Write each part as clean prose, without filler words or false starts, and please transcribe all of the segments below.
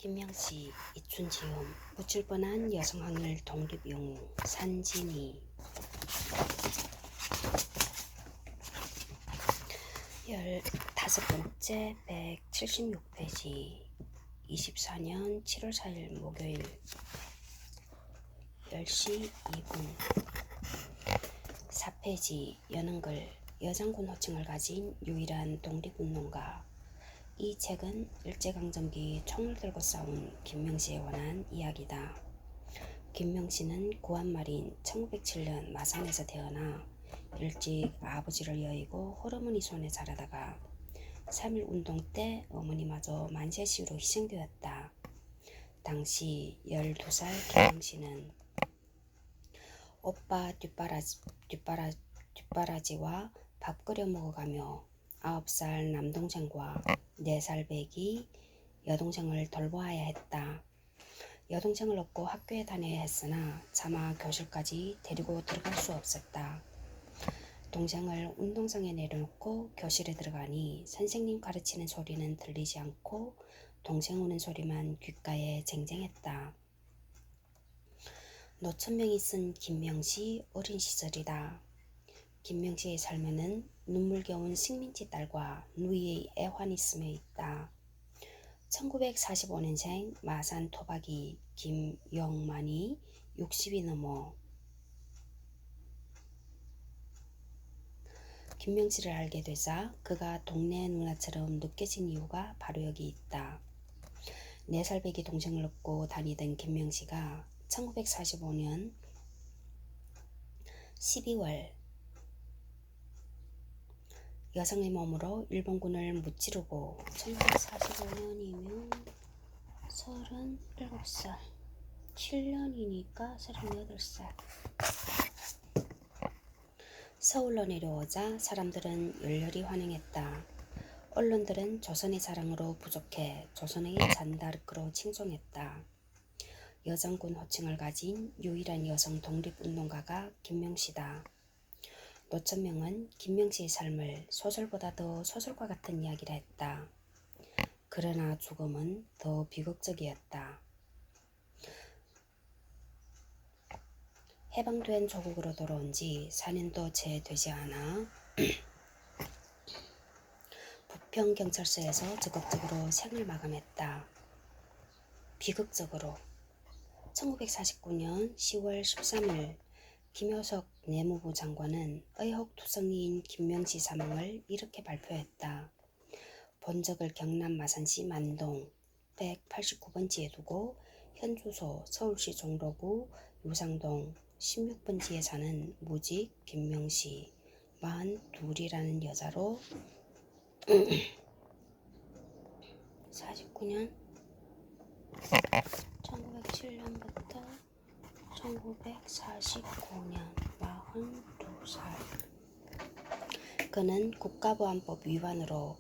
김명시, 이춘지음, 묻힐 뻔한 여성항일 독립영웅, 산진이. 15번째 176페이지 24년 7월 4일 목요일 10시 2분 4페이지 여능글, 여장군 호칭을 가진 유일한 독립운동가. 이 책은 일제강점기 총을 들고 싸운 김명시에 관한 이야기다. 김명시는 고한말인 1907년 마산에서 태어나 일찍 아버지를 여의고 호르몬이 손에 자라다가 3.1운동 때 어머니마저 만세시로 희생되었다. 당시 12살 김명시는 오빠 뒷바라지와 밥 끓여 먹어가며 9살 남동생과 4살 배기 여동생을 돌보아야 했다. 여동생을 업고 학교에 다녀야 했으나 차마 교실까지 데리고 들어갈 수 없었다. 동생을 운동장에 내려놓고 교실에 들어가니 선생님 가르치는 소리는 들리지 않고 동생 우는 소리만 귓가에 쟁쟁했다. 노천명이 쓴 김명시 어린 시절이다. 김명시의 삶에는 눈물겨운 식민지 딸과 누이의 애환이 스며 있다. 1945년생 마산 토박이 김영만이 60이 넘어 김명시를 알게 되자 그가 동네 누나처럼 느껴진 이유가 바로 여기 있다. 4살 배기 동생을 업고 다니던 김명시가 1945년 12월 여성의 몸으로 일본군을 무찌르고 1945년이면 37살 7년이니까 38살 서울로 내려오자 사람들은 열렬히 환영했다. 언론들은 조선의 자랑으로 부족해 조선의 잔다르크로 칭송했다. 여장군 호칭을 가진 유일한 여성 독립운동가가 김명시다. 노천명은 김명시의 삶을 소설보다 더 소설과 같은 이야기라 했다. 그러나 죽음은 더 비극적이었다. 해방된 조국으로 돌아온 지 4년도 채 되지 않아 부평경찰서에서 적극적으로 생을 마감했다. 비극적으로 1949년 10월 13일 김효석 내무부 장관은 의혹투성이인 김명시 사망을 이렇게 발표했다. 본적을 경남 마산시 만동 189번지에 두고 현 주소 서울시 종로구 유상동 16번지에 사는 무직 김명시 42이라는 여자로 49년 1907년부터 1949년 42살. 그는 국가보안법 위반으로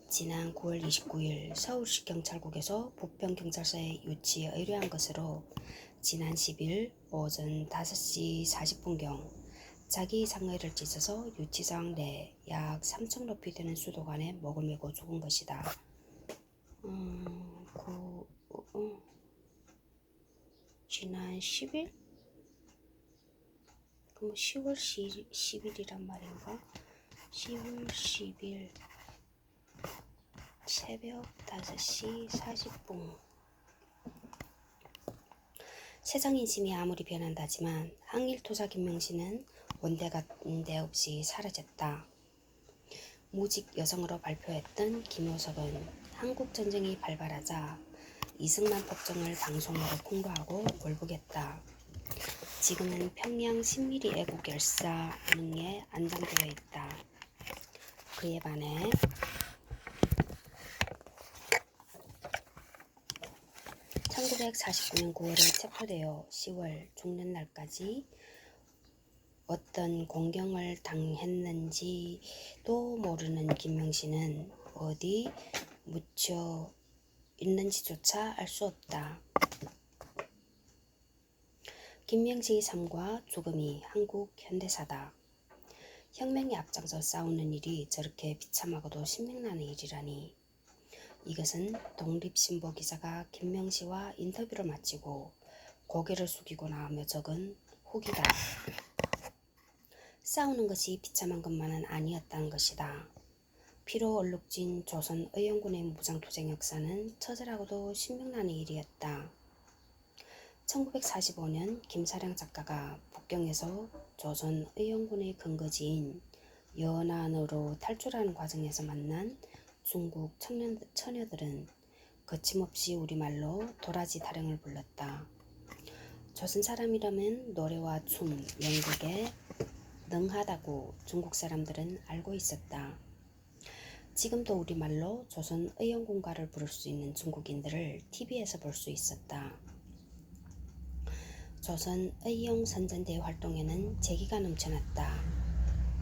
지난 9월 29일 서울시 경찰국에서 부평경찰서에 유치에 의뢰한 것으로 지난 10일 오전 5시 40분경 자기 상해를 찢어서 유치장 내 약 3층 높이 되는 수도관에 목을 메고 죽은 것이다. 지난 10일? 그럼 10월 10일이란 말인가? 10월 10일 새벽 5시 40분. 세상 인심이 아무리 변한다지만 항일투사 김명시는 원대간대 없이 사라졌다. 무직 여성으로 발표했던 김효석은 한국전쟁이 발발하자 이승만 폭정을 방송으로 풍부하고 월북했다. 지금은 평양 신미리 애국 열사 능에 안장되어 있다. 그에 반해 1949년 9월에 체포되어 10월 죽는 날까지 어떤 공경을 당했는지도 모르는 김명시는 어디 묻혀 있는지조차 알 수 없다. 김명시의 삶과 죽음이 한국 현대사다. 혁명에 앞장서 싸우는 일이 저렇게 비참하고도 신명나는 일이라니. 이것은 독립신보 기자가 김명시와 인터뷰를 마치고 고개를 숙이고 나오며 적은 후기다. 싸우는 것이 비참한 것만은 아니었다는 것이다. 피로 얼룩진 조선 의용군의 무장투쟁 역사는 처절하고도 신명나는 일이었다. 1945년 김사량 작가가 북경에서 조선 의용군의 근거지인 연안으로 탈출하는 과정에서 만난 중국 처녀들은 거침없이 우리말로 도라지 타령을 불렀다. 조선 사람이라면 노래와 춤, 연극에 능하다고 중국 사람들은 알고 있었다. 지금도 우리말로 조선 의용군가를 부를 수 있는 중국인들을 TV에서 볼 수 있었다. 조선 의용 선전대 활동에는 재기가 넘쳐났다.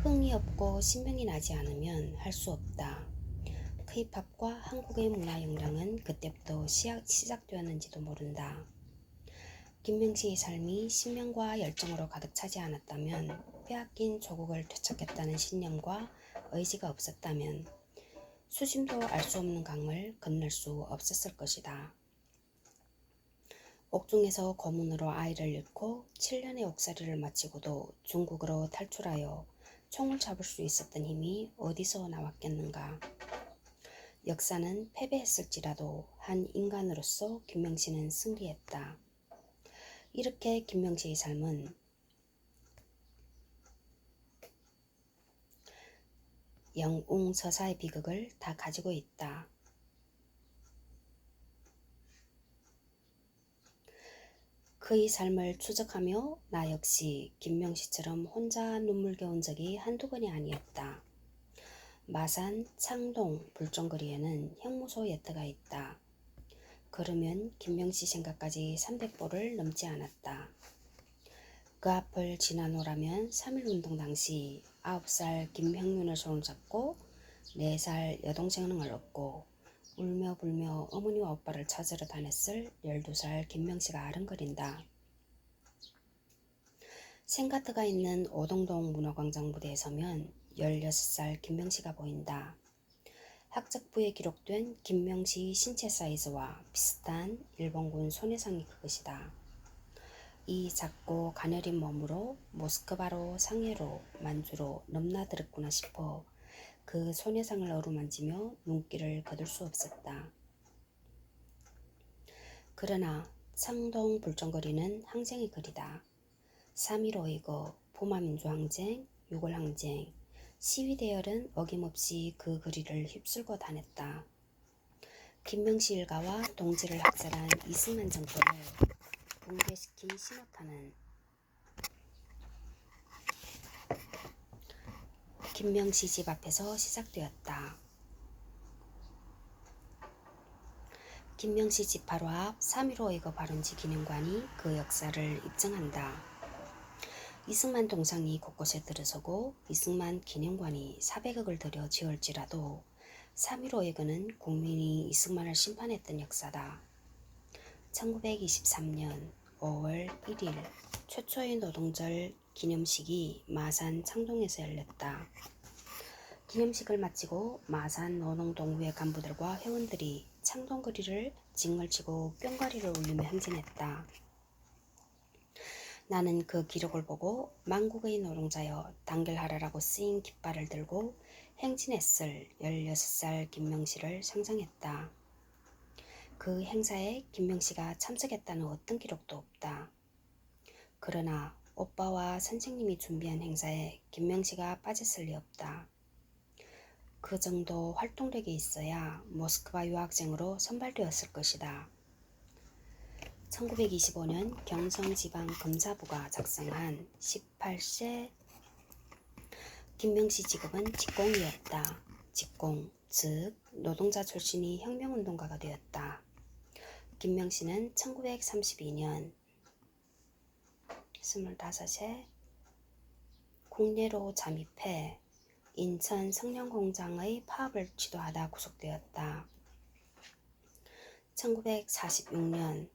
흥이 없고 신명이 나지 않으면 할 수 없다. K-팝과 한국의 문화 영향은 그때부터 시작되었는지도 모른다. 김명시의 삶이 신명과 열정으로 가득 차지 않았다면, 빼앗긴 조국을 되찾겠다는 신념과 의지가 없었다면 수심도 알 수 없는 강을 건널 수 없었을 것이다. 옥중에서 고문으로 아이를 잃고 7년의 옥살이를 마치고도 중국으로 탈출하여 총을 잡을 수 있었던 힘이 어디서 나왔겠는가. 역사는 패배했을지라도 한 인간으로서 김명시는 승리했다. 이렇게 김명시의 삶은 영웅서사의 비극을 다 가지고 있다. 그의 삶을 추적하며 나 역시 김명시처럼 혼자 눈물겨운 적이 한두 번이 아니었다. 마산, 창동, 불정거리에는 형무소 예터가 있다. 걸으면 김명시 생각까지 300보를 넘지 않았다. 그 앞을 지나노라면 3.1운동 당시 9살 김형윤을 손을 잡고 4살 여동생을 얻고 울며 불며 어머니와 오빠를 찾으러 다녔을 12살 김명시가 아른거린다. 생가트가 있는 오동동 문화광장 무대에 서면 16살 김명시가 보인다. 학적부에 기록된 김명시 신체 사이즈와 비슷한 일본군 소녀상이 그것이다. 이 작고 가녀린 몸으로 모스크바로 상해로 만주로 넘나들었구나 싶어 그 소녀상을 어루만지며 눈길을 거둘 수 없었다. 그러나 창동 불정거리는 항쟁의 거리다. 3.15 이거, 포마민주항쟁, 6.월항쟁, 시위 대열은 어김없이 그 거리를 휩쓸고 다녔다. 김명시 일가와 동지를 학살한 이승만 정권을 붕괴시킨 신호탄은 김명시 집 앞에서 시작되었다. 김명시 집 바로 앞 3.15 이거 발원지 기념관이 그 역사를 입증한다. 이승만 동상이 곳곳에 들어서고 이승만 기념관이 400억을 들여 지을지라도 3.15 이거는 국민이 이승만을 심판했던 역사다. 1923년 5월 1일 최초의 노동절 기념식이 마산 창동에서 열렸다. 기념식을 마치고 마산 노동동호회 간부들과 회원들이 창동거리를 징을치고 뿅가리를 울리며 행진했다. 나는 그 기록을 보고 만국의 노동자여 단결하라라고 쓰인 깃발을 들고 행진했을 16살 김명시를 상상했다. 그 행사에 김명시가 참석했다는 어떤 기록도 없다. 그러나 오빠와 선생님이 준비한 행사에 김명시가 빠졌을 리 없다. 그 정도 활동력이 있어야 모스크바 유학생으로 선발되었을 것이다. 1925년 경성지방검사부가 작성한 18세 김명시 직업은 직공이었다. 직공, 즉 노동자 출신이 혁명운동가가 되었다. 김명시는 1932년 25세 국내로 잠입해 인천 성령공장의 파업을 지도하다 구속되었다. 1946년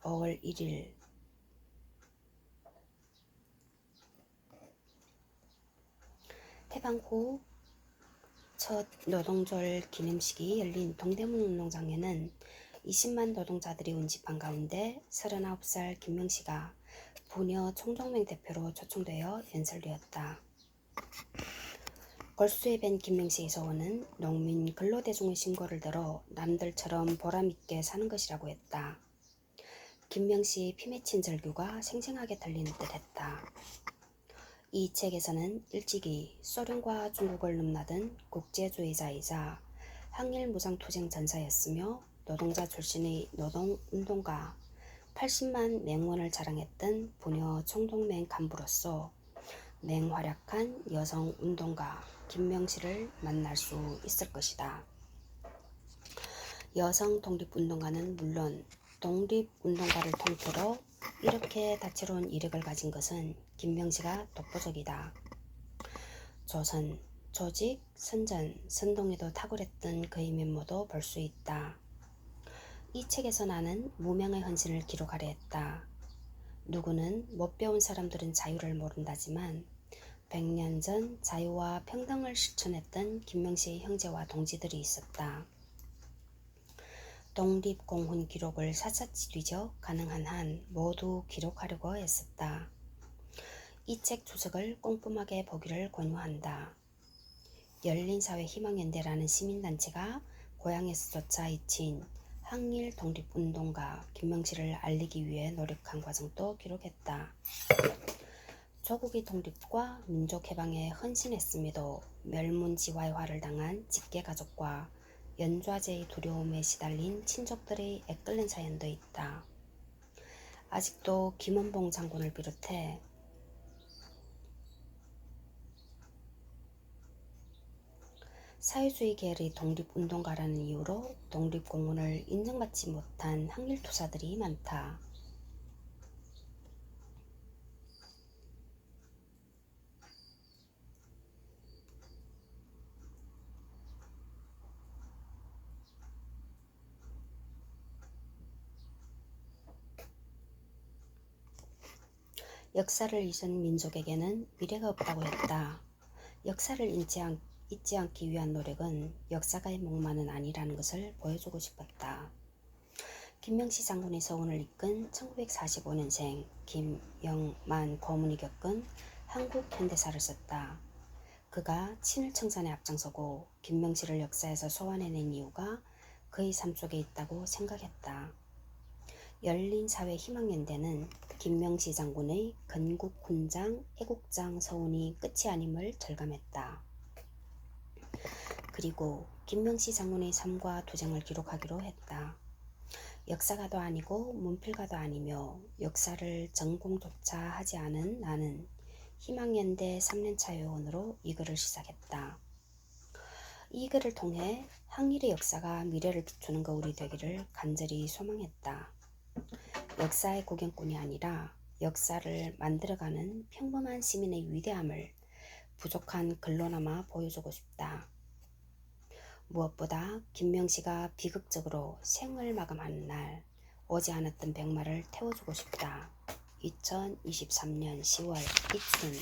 5월 1일 해방 후 첫 노동절 기념식이 열린 동대문 운동장에는 20만 노동자들이 운집한 가운데 39살 김명씨가 부녀 총동맹 대표로 초청되어 연설되었다. 걸수에 밴 김명씨의 소원은 농민 근로대중의 신고를 들어 남들처럼 보람있게 사는 것이라고 했다. 김명씨의 피 맺힌 절규가 생생하게 들리는 듯했다. 이 책에서는 일찍이 소련과 중국을 넘나든 국제주의자이자 항일무장투쟁 전사였으며 노동자 출신의 노동운동가 80만 맹원을 자랑했던 부녀 총동맹 간부로서 맹활약한 여성운동가 김명씨를 만날 수 있을 것이다. 여성 독립운동가는 물론 독립운동가를 통틀어 이렇게 다채로운 이력을 가진 것은 김명씨가 독보적이다. 조선, 조직, 선전, 선동에도 탁월했던 그의 면모도 볼 수 있다. 이 책에서 나는 무명의 헌신을 기록하려 했다. 누구는 못 배운 사람들은 자유를 모른다지만 100년 전 자유와 평등을 실천했던 김명씨의 형제와 동지들이 있었다. 독립공훈 기록을 샅샅이 뒤져 가능한 한 모두 기록하려고 했었다. 이 책 주석을 꼼꼼하게 보기를 권유한다. 열린사회희망연대라는 시민단체가 고향에서조차 잊힌 항일 독립운동가 김명씨를 알리기 위해 노력한 과정도 기록했다. 조국의 독립과 민족해방에 헌신했음에도 멸문지화의 당한 직계가족과 연좌제의 두려움에 시달린 친족들의 애끓는 사연도 있다. 아직도 김원봉 장군을 비롯해 사회주의 계열의 독립운동가라는 이유로 독립공헌을 인정받지 못한 항일투사들이 많다. 역사를 잊은 민족에게는 미래가 없다고 했다. 역사를 잊지 않기 위한 노력은 역사가의 목마는 아니라는 것을 보여주고 싶었다. 김명씨 장군의 서원을 이끈 1945년생 김영만 고문이 겪은 한국 현대사를 썼다. 그가 친일청산에 앞장서고 김명씨를 역사에서 소환해낸 이유가 그의 삶 속에 있다고 생각했다. 열린사회희망연대는 김명씨 장군의 건국훈장, 애국장 서원이 끝이 아님을 절감했다. 그리고 김명씨 장군의 삶과 투쟁을 기록하기로 했다. 역사가도 아니고 문필가도 아니며 역사를 전공조차 하지 않은 나는 희망연대 3년차 회원으로 이 글을 시작했다. 이 글을 통해 항일의 역사가 미래를 비추는 거울이 되기를 간절히 소망했다. 역사의 구경꾼이 아니라 역사를 만들어가는 평범한 시민의 위대함을 부족한 글로나마 보여주고 싶다. 무엇보다 김명씨가 비극적으로 생을 마감하는 날 오지 않았던 백마를 태워주고 싶다. 2023년 10월 이춘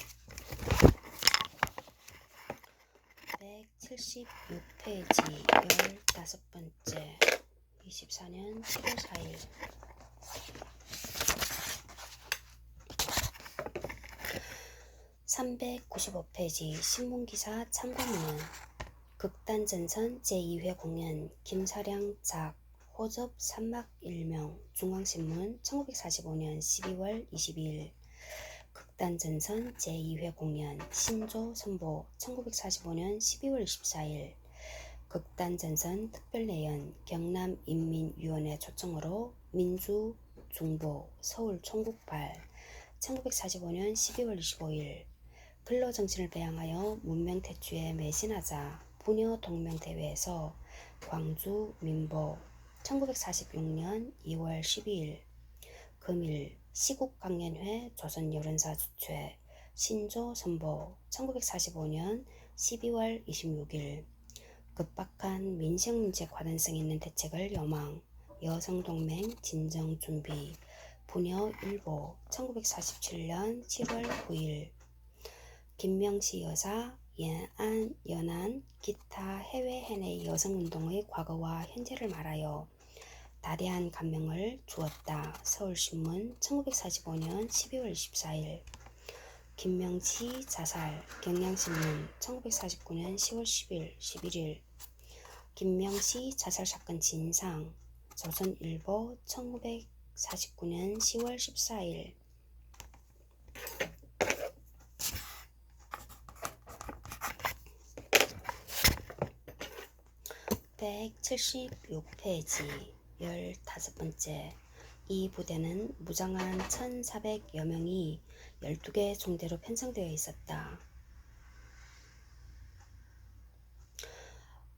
176페이지 15번째 24년 7월 4일 395페이지 신문기사 참고문은 극단전선 제2회 공연 김사량 작 호접 산막 일명 중앙신문 1945년 12월 22일 극단전선 제2회 공연 신조 선보 1945년 12월 24일 극단전선 특별내연 경남인민위원회 초청으로 민주 중보 서울 총국발 1945년 12월 25일 근로정신을 배양하여 문명태취에 매진하자 부녀 동명대회에서 광주 민보 1946년 2월 12일 금일 시국강연회 조선여론사 주최 신조 선보 1945년 12월 26일 급박한 민생문제 관련성 있는 대책을 요망 여성동맹 진정준비 부녀일보 1947년 7월 9일 김명씨 여사 연안, 기타 해외 해내 여성운동의 과거와 현재를 말하여 다대한 감명을 주었다. 서울신문 1945년 12월 24일. 김명지 자살. 경향신문 1949년 10월 10일 11일. 김명시 자살 사건 진상. 조선일보 1949년 10월 14일. 176페이지 15번째. 이 부대는 무장한 1,400여 명이 12개 중대로 편성되어 있었다.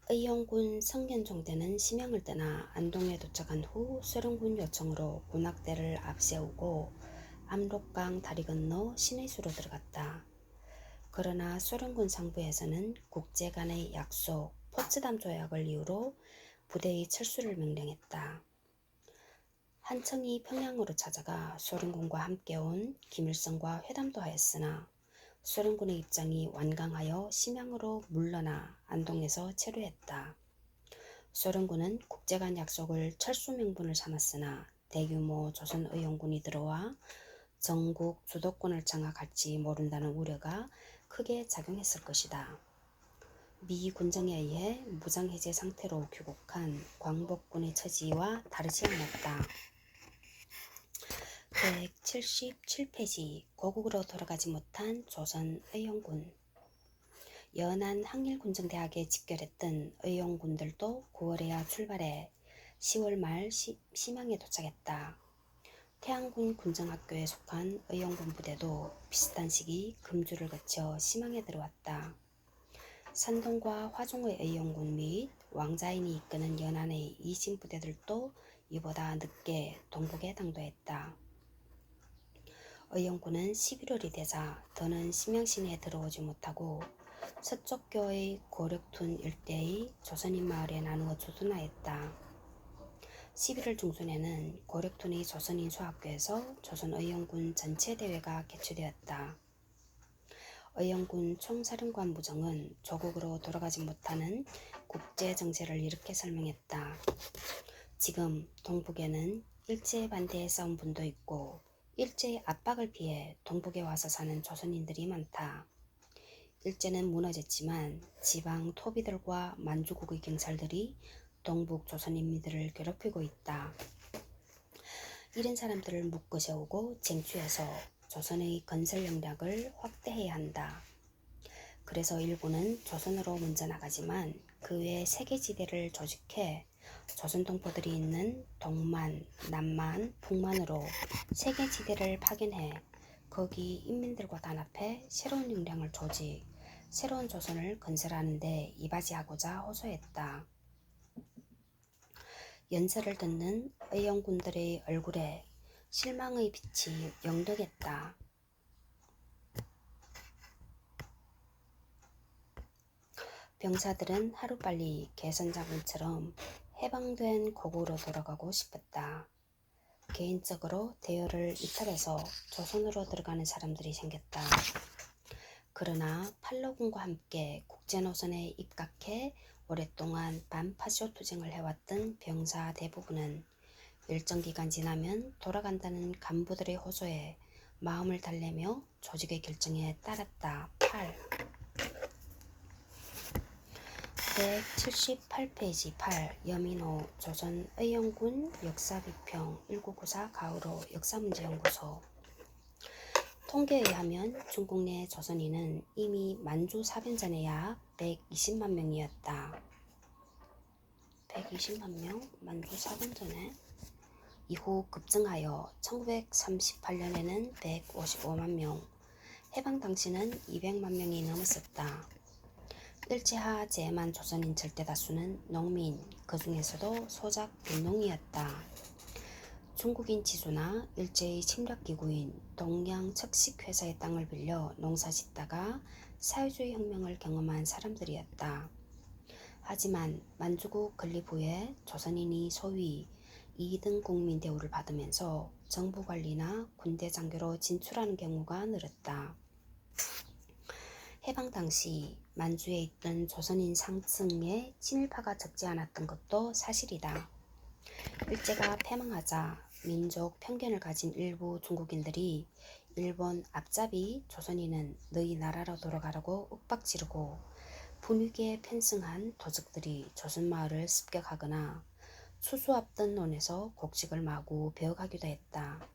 의용군 성견종대는 심양을 떠나 안동에 도착한 후 소련군 요청으로 군악대를 앞세우고 압록강 다리 건너 신의수로 들어갔다. 그러나 소련군 상부에서는 국제 간의 약속, 포츠담 조약을 이유로 부대의 철수를 명령했다. 한청이 평양으로 찾아가 소련군과 함께 온 김일성과 회담도 하였으나 소련군의 입장이 완강하여 심양으로 물러나 안동에서 체류했다. 소련군은 국제간 약속을 철수 명분을 삼았으나 대규모 조선의용군이 들어와 전국 주도권을 장악할지 모른다는 우려가 크게 작용했을 것이다. 미 군정에 의해 무장해제 상태로 귀국한 광복군의 처지와 다르지 않았다. 177페이지. 고국으로 돌아가지 못한 조선의용군. 연안 항일군정대학에 집결했던 의용군들도 9월에야 출발해 10월 말 심양에 도착했다. 태안군 군정학교에 속한 의용군 부대도 비슷한 시기 금주를 거쳐 심양에 들어왔다. 산동과 화종의 의용군 및 왕자인이 이끄는 연안의 이진 부대들도 이보다 늦게 동북에 당도했다. 의용군은 11월이 되자 더는 심양시내에 들어오지 못하고 서쪽교의 고력툰 일대의 조선인 마을에 나누어 주둔하였다. 11월 중순에는 고력툰의 조선인 수학교에서 조선의용군 전체 대회가 개최되었다. 의용군 총사령관 무정은 조국으로 돌아가지 못하는 국제정세를 이렇게 설명했다. 지금 동북에는 일제 반대에 싸운 분도 있고 일제의 압박을 피해 동북에 와서 사는 조선인들이 많다. 일제는 무너졌지만 지방 토비들과 만주국의 경찰들이 동북 조선인민들을 괴롭히고 있다. 이런 사람들을 묶어 세우고 쟁취해서 조선의 건설 역량을 확대해야 한다. 그래서 일본은 조선으로 먼저 나가지만 그 외 세계지대를 조직해 조선 동포들이 있는 동만, 남만, 북만으로 세계지대를 파견해 거기 인민들과 단합해 새로운 역량을 조직, 새로운 조선을 건설하는 데 이바지하고자 호소했다. 연설을 듣는 의용군들의 얼굴에 실망의 빛이 영덕했다. 병사들은 하루빨리 개선장군처럼 해방된 고국으로 돌아가고 싶었다. 개인적으로 대열을 이탈해서 조선으로 들어가는 사람들이 생겼다. 그러나 팔로군과 함께 국제노선에 입각해 오랫동안 반파쇼 투쟁을 해왔던 병사 대부분은 일정 기간 지나면 돌아간다는 간부들의 호소에 마음을 달래며 조직의 결정에 따랐다. 8. 178페이지 8. 여민호 조선의용군 역사비평 1994 가으로 역사문제연구소. 통계에 의하면 중국 내 조선인은 이미 만주 사변 전에 약 120만 명이었다. 120만 명? 만주 사변 전에? 이후 급증하여 1938년에는 155만 명, 해방 당시는 200만 명이 넘었었다. 일제하 제만 조선인 절대 다수는 농민, 그 중에서도 소작 빈농이었다. 중국인 지주나 일제의 침략기구인 동양 척식회사의 땅을 빌려 농사짓다가 사회주의 혁명을 경험한 사람들이었다. 하지만 만주국 건립 후에 조선인이 소위 2등 국민 대우를 받으면서 정부 관리나 군대 장교로 진출하는 경우가 늘었다. 해방 당시 만주에 있던 조선인 상층에 친일파가 적지 않았던 것도 사실이다. 일제가 패망하자 민족 편견을 가진 일부 중국인들이 일본 앞잡이 조선인은 너희 나라로 돌아가라고 윽박지르고 분위기에 편승한 도적들이 조선마을을 습격하거나 수수합던 논에서 곡식을 마구 베어가기도 했다.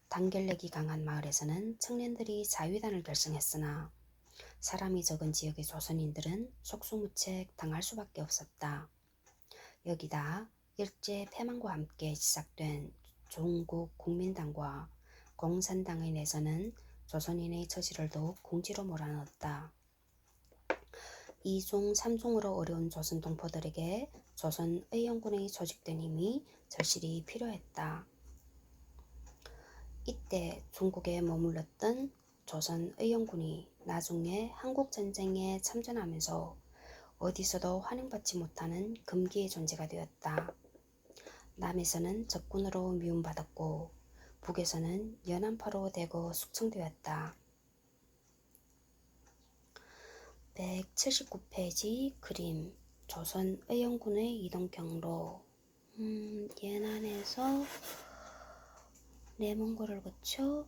단결력이 강한 마을에서는 청년들이 자위단을 결성했으나 사람이 적은 지역의 조선인들은 속수무책 당할 수밖에 없었다. 여기다 일제 패망과 함께 시작된 중국 국민당과 공산당의 내전은 조선인의 처지를 더욱 궁지로 몰아넣었다. 2종, 3종으로 어려운 조선 동포들에게 조선의용군의 조직된 힘이 절실히 필요했다. 이때 중국에 머물렀던 조선의용군이 나중에 한국전쟁에 참전하면서 어디서도 환영받지 못하는 금기의 존재가 되었다. 남에서는 적군으로 미움받았고 북에서는 연안파로 대거 숙청되었다. 179페이지 그림 조선의용군의 이동경로. 예난에서 내몽고를 거쳐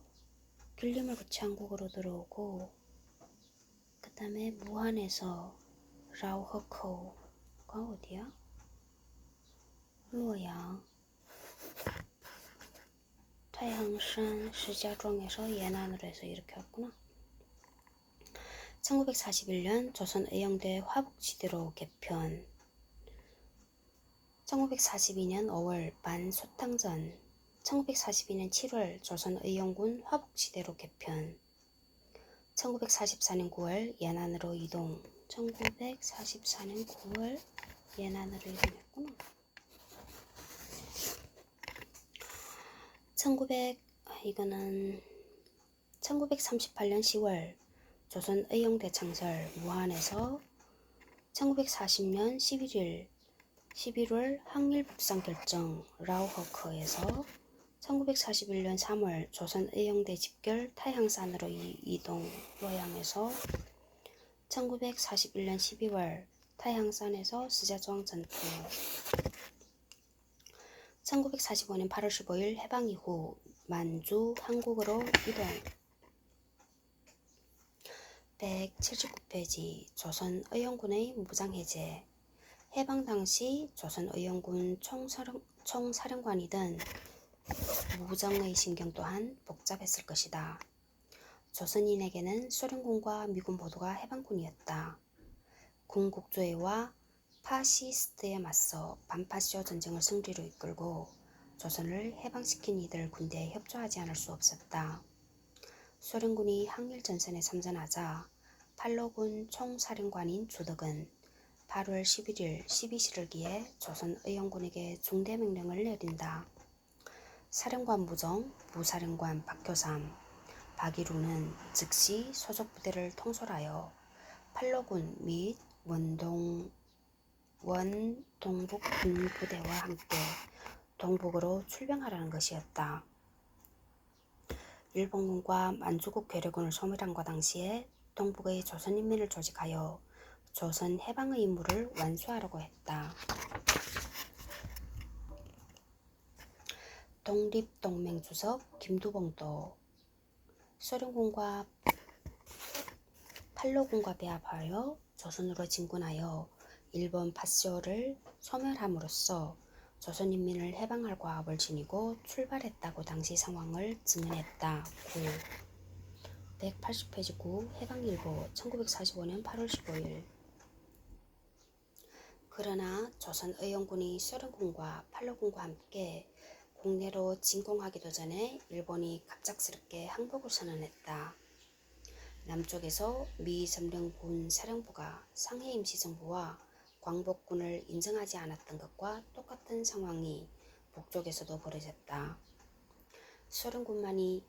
길림을 거쳐 한국으로 들어오고 그 다음에 무한에서 라오허커가 어디야?洛阳 太行山 石家庄에서 예난으로 해서 이렇게 왔구나. 1941년 조선의용대 화북지대로 개편. 1942년 5월 만소탕전. 1942년 7월 조선의용군 화북지대로 개편. 1944년 9월 예난으로 이동. 1944년 9월 예난으로 이동했구나. 1938년 10월 조선의용대 창설 무한에서 1940년 11월 항일북상 결정 라오허커에서 1941년 3월 조선의용대 집결 타향산으로 이동 로양에서 1941년 12월 타향산에서 스자조항 전투. 1945년 8월 15일 해방 이후 만주 한국으로 이동. 179페이지 조선의용군의 무장해제. 해방 당시 조선의용군 총사령관이던 무정의 신경 또한 복잡했을 것이다. 조선인에게는 소련군과 미군 모두가 해방군이었다. 군국주의와 파시스트에 맞서 반파시오 전쟁을 승리로 이끌고 조선을 해방시킨 이들 군대에 협조하지 않을 수 없었다. 소련군이 항일전선에 참전하자 팔로군 총사령관인 주덕은 8월 11일 12시를 기해 조선의용군에게 중대명령을 내린다. 사령관 무정, 부사령관 박효삼, 박일우는 즉시 소속 부대를 통솔하여 팔로군 및 원동북 군부대와 함께 동북으로 출병하라는 것이었다. 일본군과 만주국 괴뢰군을 소멸함과 동시에 동북의 조선인민을 조직하여 조선 해방의 임무를 완수하려고 했다. 독립동맹주석 김두봉도 소련군과 팔로군과 배합하여 조선으로 진군하여 일본 파시오를 소멸함으로써 조선인민을 해방할 과업을 지니고 출발했다고 당시 상황을 증언했다. 180페이지 9 해방일보 1945년 8월 15일. 그러나 조선의용군이 소련군과 팔로군과 함께 국내로 진공하기도 전에 일본이 갑작스럽게 항복을 선언했다. 남쪽에서 미 점령군 사령부가 상해 임시정부와 광복군을 인정하지 않았던 것과 똑같은 상황이 북쪽에서도 벌어졌다. 소련군만이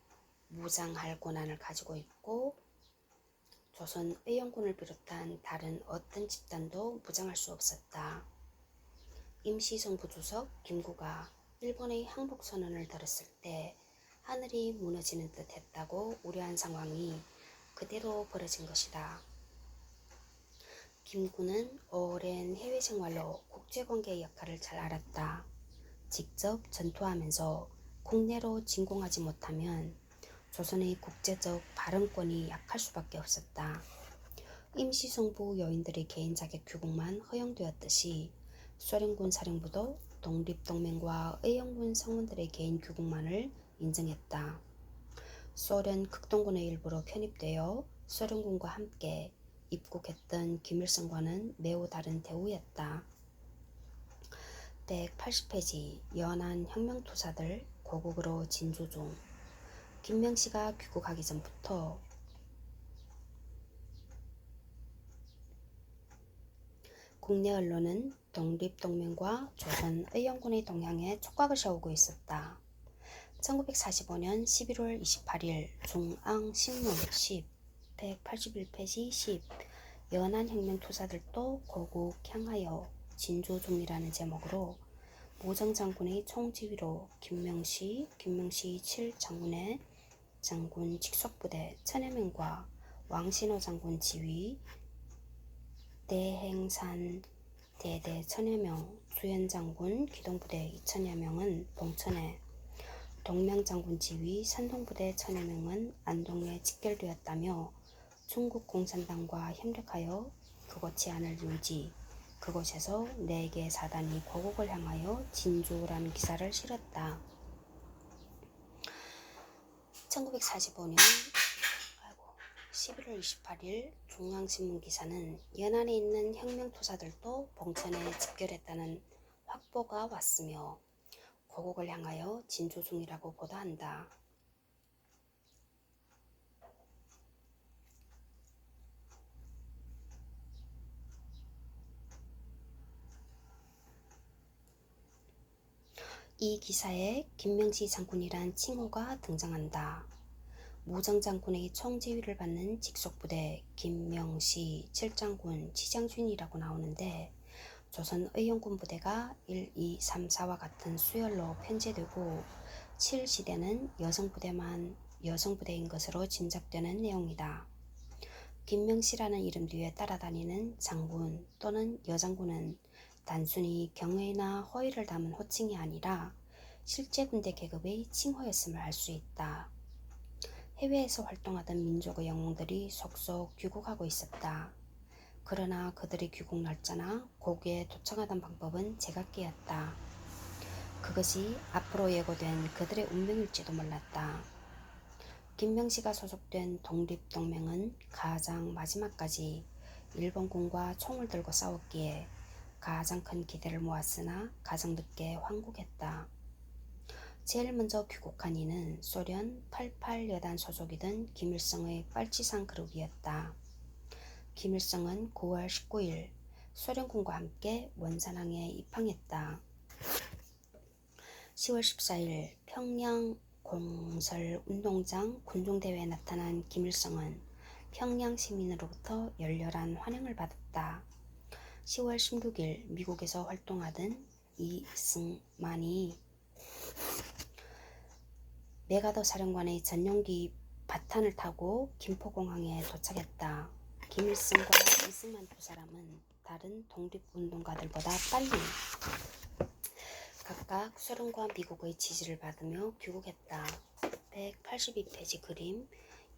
무장할 권한을 가지고 있고 조선의용군을 비롯한 다른 어떤 집단도 무장할 수 없었다. 임시정부 주석 김구가 일본의 항복선언을 들었을 때 하늘이 무너지는 듯 했다고 우려한 상황이 그대로 벌어진 것이다. 김구는 오랜 해외 생활로 국제관계의 역할을 잘 알았다. 직접 전투하면서 국내로 진공하지 못하면 조선의 국제적 발언권이 약할 수밖에 없었다. 임시정부 요인들의 개인 자격 귀국만 허용되었듯이 소련군 사령부도 독립동맹과 의용군 상원들의 개인 귀국만을 인정했다. 소련 극동군의 일부로 편입되어 소련군과 함께 입국했던 김일성과는 매우 다른 대우였다. 180페이지 연안 혁명투사들 고국으로 진주 중. 김명씨가 귀국하기 전부터 국내 언론은 독립동맹과 조선의용군의 동향에 촉각을 세우고 있었다. 1945년 11월 28일 중앙신문 10, 181페이지 10 연안혁명투사들도 고국 향하여 진주 중이라는 제목으로 모정장군의 총지휘로 김명시 7장군의 장군 직속부대 1000여명과 왕신호 장군 지휘 대행산 대대 1000여명, 주연장군 기동부대 2000여명은 봉천에, 동명장군 지휘 산동부대 1000여명은 안동에 직결되었다며 중국 공산당과 협력하여 그곳 제안을 유지, 그곳에서 4개 사단이 고국을 향하여 진주라는 기사를 실었다. 1945년 11월 28일 중앙신문 기사는 연안에 있는 혁명투사들도 봉천에 집결했다는 확보가 왔으며 고국을 향하여 진주 중이라고 보도한다. 이 기사에 김명시 장군이란 칭호가 등장한다. 모정장군의 총지휘를 받는 직속부대 김명시 7장군 지장준이라고 나오는데 조선의용군 부대가 1, 2, 3, 4와 같은 수열로 편제되고 7시대는 여성부대인 것으로 짐작되는 내용이다. 김명시라는 이름 뒤에 따라다니는 장군 또는 여장군은 단순히 경의나 호의를 담은 호칭이 아니라 실제 군대 계급의 칭호였음을 알 수 있다. 해외에서 활동하던 민족의 영웅들이 속속 귀국하고 있었다. 그러나 그들의 귀국 날짜나 고국에 도착하던 방법은 제각기였다. 그것이 앞으로 예고된 그들의 운명일지도 몰랐다. 김명시가 소속된 독립동맹은 가장 마지막까지 일본군과 총을 들고 싸웠기에 가장 큰 기대를 모았으나 가장 늦게 황국했다. 제일 먼저 귀국한 이는 소련 88여단 소속이던 김일성의 빨치산 그룹이었다. 김일성은 9월 19일 소련군과 함께 원산항에 입항했다. 10월 14일 평양 공설운동장 군종대회에 나타난 김일성은 평양 시민으로부터 열렬한 환영을 받았다. 10월 16일 미국에서 활동하던 이승만이 메가더 사령관의 전용기 바탄을 타고 김포공항에 도착했다. 김일성과 이승만 두 사람은 다른 독립운동가들보다 빨리 각각 소련과 미국의 지지를 받으며 귀국했다. 182페이지 그림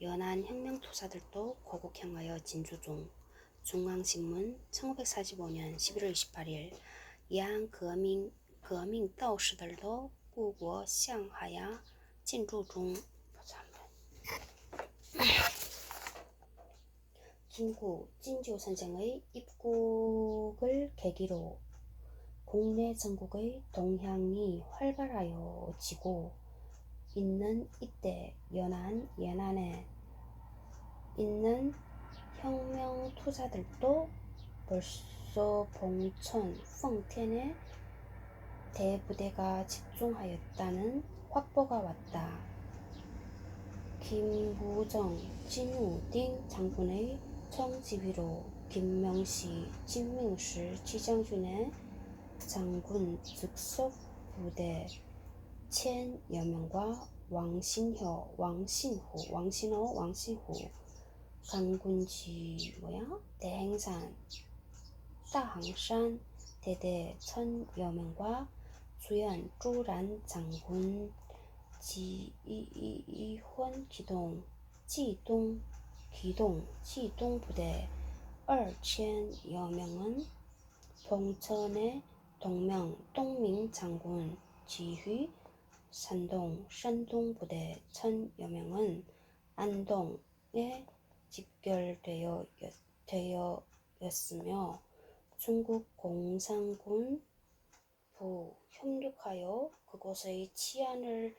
연안 혁명투사들도 고국 향하여 진주 중. 중앙신문 1945년 11월 28일 양革命斗士들도故国向하여 진주 중. 김구 진주 선생의 입국을 계기로 국내 전국의 동향이 활발하여지고 있는 이때 연안에 있는 혁명투사들도 벌써 봉천, 펑텐에 대부대가 집중하였다는 확보가 왔다. 김부정, 진우 등 장군의 총지휘로 김명시, 진명시 지장군의 장군 즉석 부대 1000여명과 왕신호 강군지 뭐야? 대행산, 다항산, 대대 천여 명과 주연, 쭈란, 장군, 지이훈, 기동, 기동 부대 2,000여 명은 동천의 동명 장군 지휘, 산동 부대 1,000여 명은 안동에 집결되었으며 중국 공산군부 협력하여 그곳의 치안을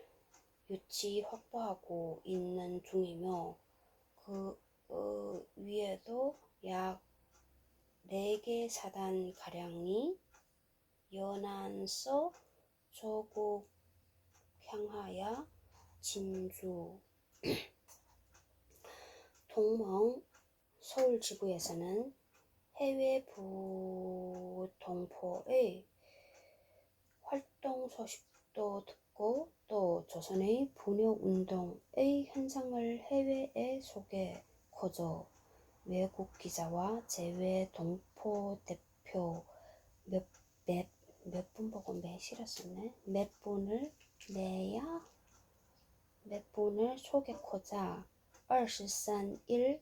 유치 확보하고 있는 중이며 그 위에도 약 4개 사단가량이 연안서 조국 향하여 진주 동멍 서울 지부에서는 해외 부동포의 활동 소식도 듣고 또 조선의 분혁운동의 현상을 해외에 소개하고자 외국 기자와 제외 동포 대표 몇 분 보고 싫었었네. 몇 분을 소개하고자 23일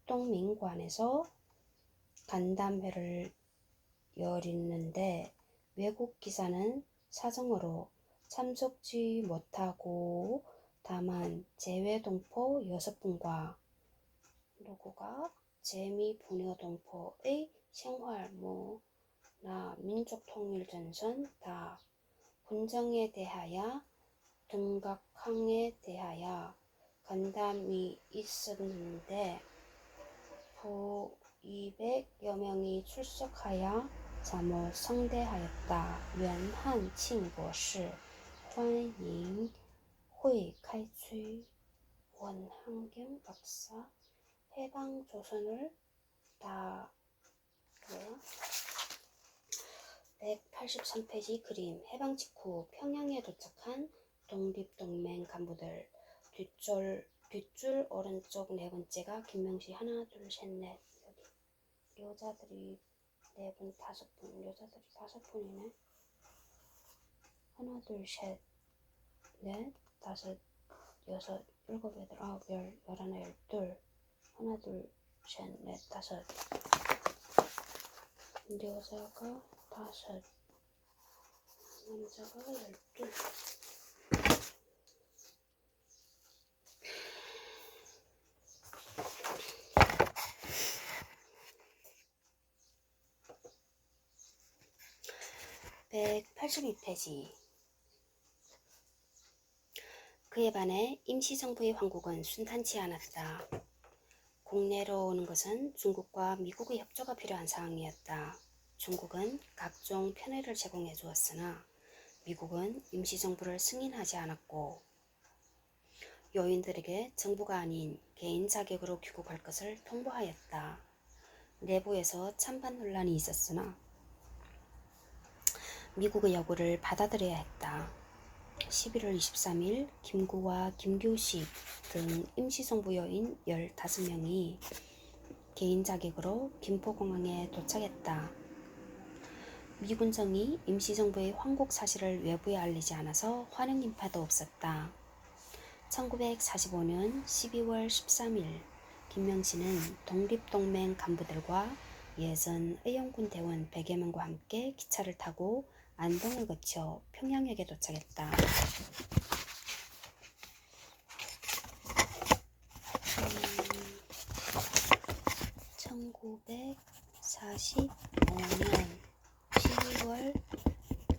동맹관에서 간담회를 열었는데 외국 기자는 사정으로 참석지 못하고 다만 제외 동포 6분과 누구가 재미분여동포의 생활문화 민족통일전선 다 군정에 대하여 등각항에 대하여 간담이 있었는데 부 200여 명이 출석하여 잠옷 성대하였다. 웬한 칭보시 환영会开催 원한경 박사 해방조선을 다 183페이지 그림. 해방 직후 평양에 도착한 독립동맹 간부들. 뒷줄 오른쪽 4번째가 김명시. 하나 둘 셋 넷. 여기 여자들이 4분 5분. 여자들이 5분이네. 하나 둘 셋 넷 다섯 여섯 일곱 여덟 아홉 열 열하나 열둘. 하나 둘 셋 넷 다섯. 여자가 5, 남자가 12. (182페이지) 그에 반해 임시정부의 황국은 순탄치 않았다. 국내로 오는 것은 중국과 미국의 협조가 필요한 상황이었다. 중국은 각종 편의를 제공해 주었으나 미국은 임시정부를 승인하지 않았고 요인들에게 정부가 아닌 개인 자격으로 귀국할 것을 통보하였다. 내부에서 찬반 논란이 있었으나 미국의 요구를 받아들여야 했다. 11월 23일 김구와 김규식 등 임시정부 요인 15명이 개인 자격으로 김포공항에 도착했다. 미군정이 임시정부의 황국 사실을 외부에 알리지 않아서 환영 인파도 없었다. 1945년 12월 13일 김명시는 독립동맹 간부들과 예전 의용군 대원 100여 명과 함께 기차를 타고 안동을 거쳐 평양역에 도착했다. 1945년 12월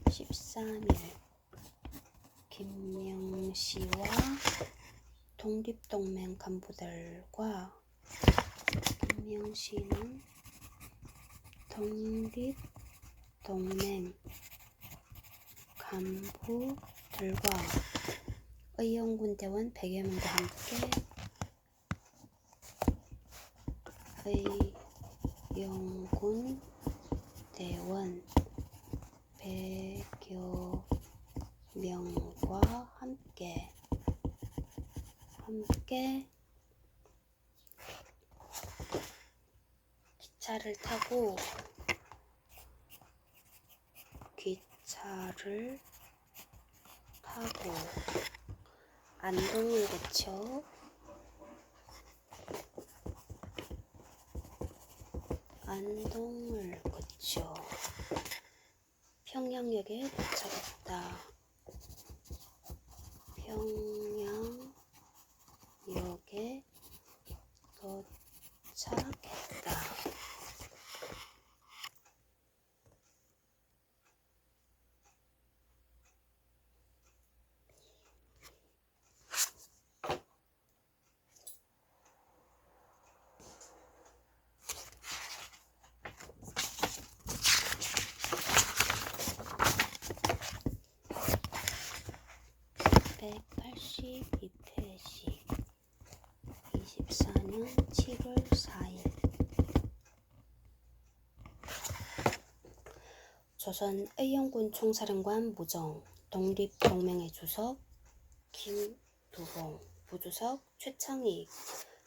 13일 김명시와 독립동맹 간부들과 김명시는 독립동맹 간부들과 의용군 대원 100여 명과 함께 의용군 대원 100여 명과 함께 기차를 타고 안동을 거쳐 평양역에 도착했다. 평양역에 도착했다. (182페이지) 24년 7월 4일 조선 의영군 총사령관 무정, 독립동맹회 주석 김두봉, 부주석 최창익,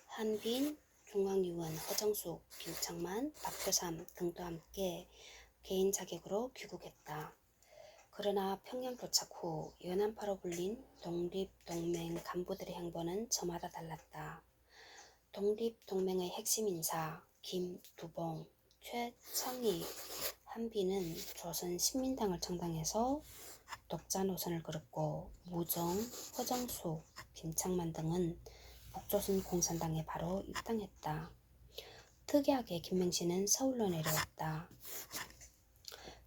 한빈, 중앙위원 허정숙, 김창만, 박표삼 등도 함께 개인 자격으로 귀국했다. 그러나 평양 도착 후 연안파로 불린 독립동맹 간부들의 행보는 저마다 달랐다. 독립동맹의 핵심 인사 김두봉, 최창익, 한빈은 조선신민당을 창당해서 독자 노선을 걸었고 무정, 허정숙, 김창만 등은 북조선 공산당에 바로 입당했다. 특이하게 김명신은 서울로 내려왔다.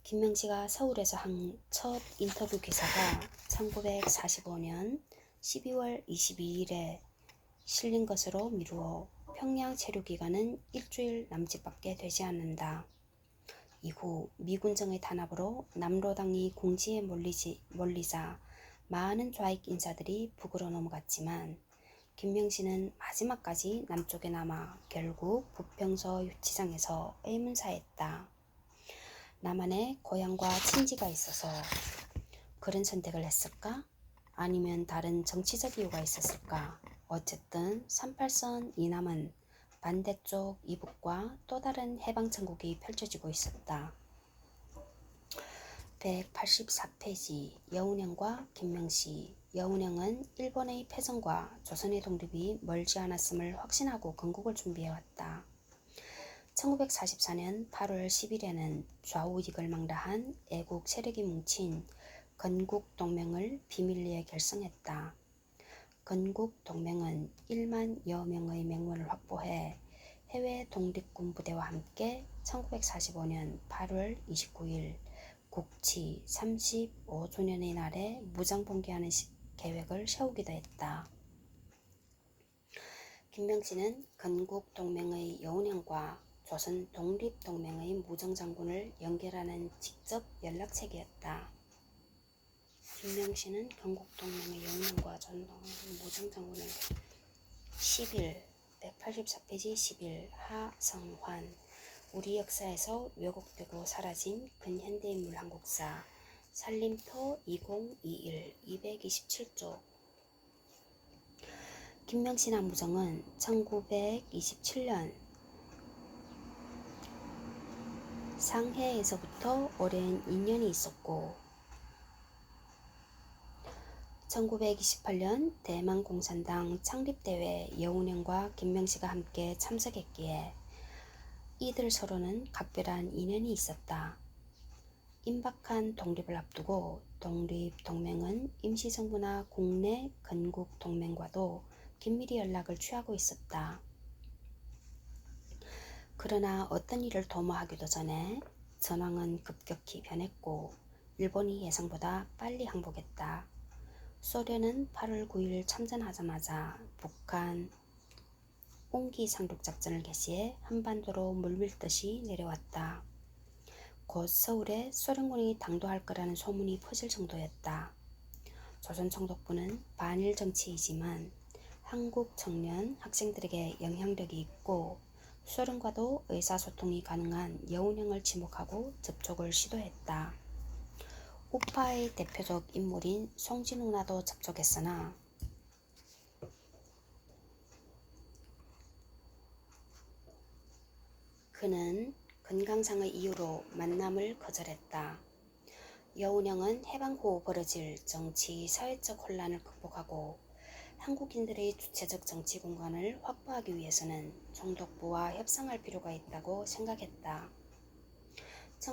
김명시가 서울에서 한 첫 인터뷰 기사가 1945년 12월 22일에 실린 것으로 미루어 평양 체류 기간은 일주일 남짓밖에 되지 않는다. 이후 미군정의 탄압으로 남로당이 궁지에 몰리자 많은 좌익 인사들이 북으로 넘어갔지만 김명신은 마지막까지 남쪽에 남아 결국 부평서 유치장에서 의문사했다. 나만의 고향과 친지가 있어서 그런 선택을 했을까? 아니면 다른 정치적 이유가 있었을까? 어쨌든 38선 이남은 반대쪽 이북과 또 다른 해방천국이 펼쳐지고 있었다. 184페이지 여운형과 김명시. 여운형은 일본의 패전과 조선의 독립이 멀지 않았음을 확신하고 건국을 준비해왔다. 1944년 8월 10일에는 좌우익을 망라한 애국 세력이 뭉친 건국동맹을 비밀리에 결성했다. 건국동맹은 1만여 명의 명문을 확보해 해외 독립군 부대와 함께 1945년 8월 29일 국치 35주년의 날에 무장봉기하는 계획을 세우기도 했다. 김명신은 건국동맹의 여운형과 조선 독립동맹의 무정장군을 연결하는 직접 연락책이었다. 김명신은 건국동맹의 여운형과 조선 무정장군을 10일 184페이지 10일 하성환 우리 역사에서 왜곡되고 사라진 근현대인물 한국사 살림터 2021 227쪽 김명신과 무정은 1927년 상해에서부터 오랜 인연이 있었고 1928년 대만공산당 창립대회에 여운형과 김명시가 함께 참석했기에 이들 서로는 각별한 인연이 있었다. 임박한 독립을 앞두고 독립동맹은 임시정부나 국내 건국동맹과도 긴밀히 연락을 취하고 있었다. 그러나 어떤 일을 도모하기도 전에 전황은 급격히 변했고 일본이 예상보다 빨리 항복했다. 소련은 8월 9일 참전하자마자 북한 옹기 상륙작전을 개시해 한반도로 물밀듯이 내려왔다. 곧 서울에 소련군이 당도할 거라는 소문이 퍼질 정도였다. 조선총독부는 반일 정치이지만 한국 청년 학생들에게 영향력이 있고 소련과도 의사소통이 가능한 여운형을 지목하고 접촉을 시도했다. 우파의 대표적 인물인 송진우나도 접촉했으나 그는 건강상의 이유로 만남을 거절했다. 여운형은 해방 후 벌어질 정치, 사회적 혼란을 극복하고 한국인들의 주체적 정치 공간을 확보하기 위해서는 총독부와 협상할 필요가 있다고 생각했다.